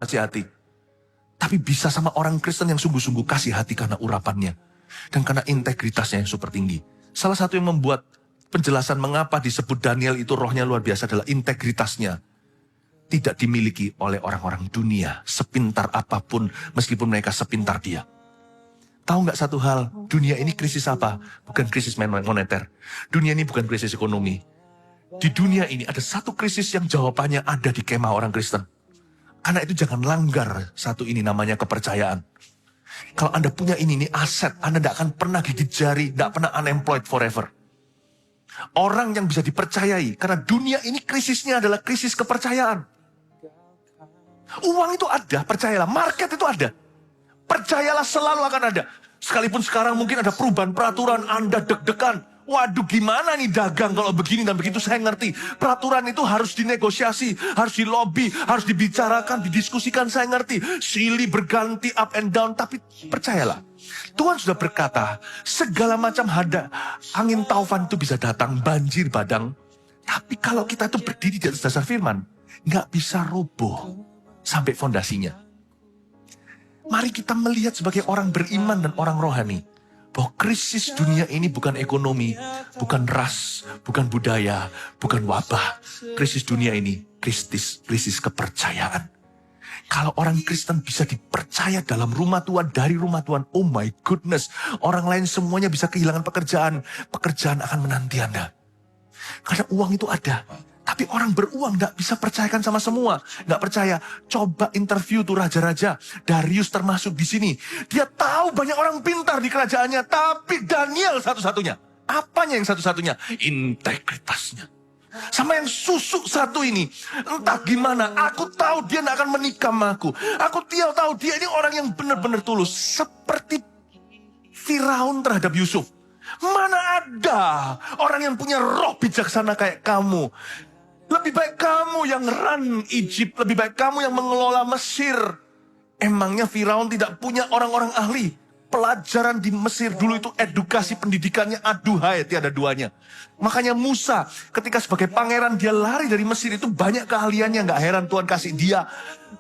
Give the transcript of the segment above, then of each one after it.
kasih hati. Tapi bisa sama orang Kristen yang sungguh-sungguh kasih hati karena urapannya. Dan karena integritasnya yang super tinggi. Salah satu yang membuat penjelasan mengapa disebut Daniel itu rohnya luar biasa adalah integritasnya. Tidak dimiliki oleh orang-orang dunia. Sepintar apapun meskipun mereka sepintar dia. Tahu nggak satu hal? Dunia ini krisis apa? Bukan krisis moneter. Dunia ini bukan krisis ekonomi. Di dunia ini ada satu krisis yang jawabannya ada di kemah orang Kristen. Karena itu jangan langgar satu ini namanya kepercayaan. Kalau Anda punya ini aset, Anda tidak akan pernah gigit jari, tidak pernah unemployed forever. Orang yang bisa dipercayai, karena dunia ini krisisnya adalah krisis kepercayaan. Uang itu ada, percayalah. Market itu ada. Percayalah selalu akan ada. Sekalipun sekarang mungkin ada perubahan peraturan, Anda deg-degan. Waduh gimana nih dagang kalau begini dan begitu, saya ngerti. Peraturan itu harus dinegosiasi, harus dilobi, harus dibicarakan, didiskusikan, saya ngerti. Silih berganti up and down, tapi percayalah. Tuhan sudah berkata, segala macam angin taufan itu bisa datang, banjir badang. Tapi kalau kita itu berdiri di atas dasar firman, nggak bisa roboh sampai fondasinya. Mari kita melihat sebagai orang beriman dan orang rohani. Bahwa krisis dunia ini bukan ekonomi, bukan ras, bukan budaya, bukan wabah. Krisis dunia ini krisis kepercayaan. Kalau orang Kristen bisa dipercaya dalam rumah Tuhan, dari rumah Tuhan, oh my goodness. Orang lain semuanya bisa kehilangan pekerjaan. Pekerjaan akan menanti Anda. Karena uang itu ada. Tapi orang beruang gak bisa percayakan sama semua. Gak percaya. Coba interview tuh raja-raja. Darius termasuk di sini. Dia tahu banyak orang pintar di kerajaannya. Tapi Daniel satu-satunya. Apanya yang satu-satunya? Integritasnya. Sama yang susuk satu ini. Entah gimana. Aku tahu dia gak akan menikah sama aku. Aku tahu dia ini orang yang benar-benar tulus. Seperti Firaun terhadap Yusuf. Mana ada orang yang punya roh bijaksana kayak kamu. Lebih baik kamu yang run Egypt. Lebih baik kamu yang mengelola Mesir. Emangnya Firaun tidak punya orang-orang ahli? Pelajaran di Mesir dulu itu edukasi pendidikannya aduhai tiada duanya. Makanya Musa ketika sebagai pangeran dia lari dari Mesir itu banyak keahliannya. Gak heran Tuhan kasih dia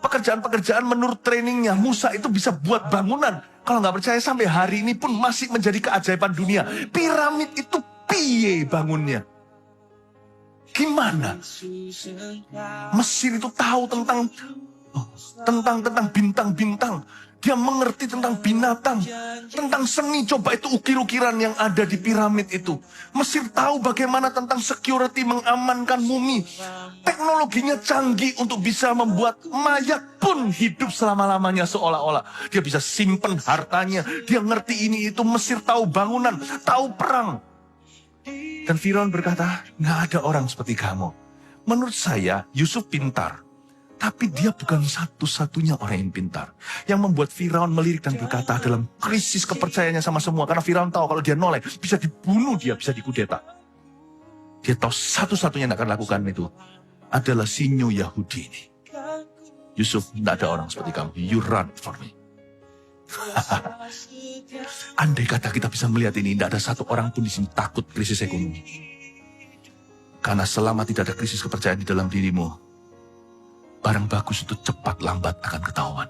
pekerjaan-pekerjaan menurut trainingnya. Musa itu bisa buat bangunan. Kalau gak percaya sampai hari ini pun masih menjadi keajaiban dunia. Piramid itu piye bangunnya? Gimana? Mesir itu tahu tentang bintang-bintang. Dia mengerti tentang binatang, tentang seni. Coba itu ukir-ukiran yang ada di piramid itu. Mesir tahu bagaimana tentang security mengamankan mumi. Teknologinya canggih untuk bisa membuat mayat pun hidup selama-lamanya seolah-olah. Dia bisa simpen hartanya. Dia ngerti ini itu. Mesir tahu bangunan, tahu perang. Dan Firaun berkata, nggak ada orang seperti kamu. Menurut saya, Yusuf pintar. Tapi dia bukan satu-satunya orang yang pintar. Yang membuat Firaun melirik dan berkata dalam krisis kepercayaannya sama semua. Karena Firaun tahu kalau dia noleh, bisa dibunuh dia, bisa dikudeta. Dia tahu satu-satunya yang akan lakukan itu adalah sinyo Yahudi ini. Yusuf, tidak ada orang seperti kamu. You run for me. Andai kata kita bisa melihat ini, tidak ada satu orang pun di sini takut krisis ekonomi. Karena selama tidak ada krisis kepercayaan di dalam dirimu, barang bagus itu cepat lambat akan ketahuan.